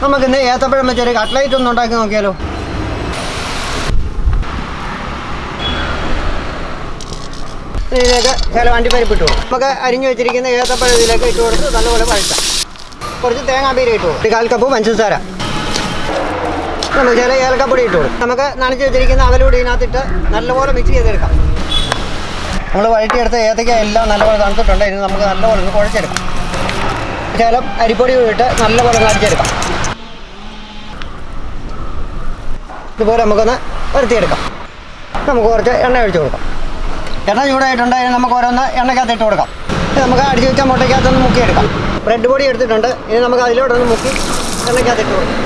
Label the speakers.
Speaker 1: നമുക്കിന്ന് ഏത്തപ്പഴം വെച്ചൊരു കട്ട്ലൈറ്റ് ഒന്ന് ഉണ്ടാക്കി നോക്കിയാലോ. ഇതിലേക്ക് ചില അണ്ടിപ്പരിപ്പ് ഇട്ടു കൊടുക്കും. നമുക്ക് അരിഞ്ഞു വെച്ചിരിക്കുന്ന ഏത്തപ്പഴം ഇതിലേക്ക് ഇട്ട് കൊടുത്ത് നല്ലപോലെ വഴറ്റാം. കുറച്ച് തേങ്ങാപ്പീര ഇട്ടു കൊടുക്കും. 1/4 കപ്പ് പഞ്ചസാര, നമുക്ക് ചില ഏലക്കപ്പൊടി ഇട്ട് കൊടുക്കും. നമുക്ക് നനച്ച് വെച്ചിരിക്കുന്ന അവലൂടി ഇതിനകത്തിട്ട് നല്ലപോലെ മിക്സ് ചെയ്തെടുക്കാം. നമ്മൾ വഴറ്റിയെടുത്ത ഏത്തയ്ക്ക എല്ലാം നല്ലപോലെ തണുത്തിട്ടുണ്ട്. ഇനി നമുക്ക് നല്ലപോലെ ഒന്ന് കുഴച്ചെടുക്കാം. ചില അരിപ്പൊടി ഇട്ട് നല്ലപോലെ ഒന്ന് അടിച്ചെടുക്കാം. ഇതുപോലെ നമുക്കൊന്ന് വരുത്തിയെടുക്കാം. നമുക്ക് കുറച്ച് എണ്ണ ഒഴിച്ച് കൊടുക്കാം. എണ്ണ ചൂടായിട്ടുണ്ട്. ഇനി നമുക്ക് ഓരോന്ന് എണ്ണയ്ക്കകത്ത് ഇട്ട് കൊടുക്കാം. നമുക്ക് അടിച്ച് വെച്ച മുട്ടയ്ക്കകത്തൊന്ന് മുക്കിയെടുക്കാം. ബ്രെഡ് പൊടി എടുത്തിട്ടുണ്ട്. ഇനി നമുക്ക് അതിലോട്ടൊന്ന് മുക്കി എണ്ണയ്ക്കകത്ത് ഇട്ട് കൊടുക്കാം.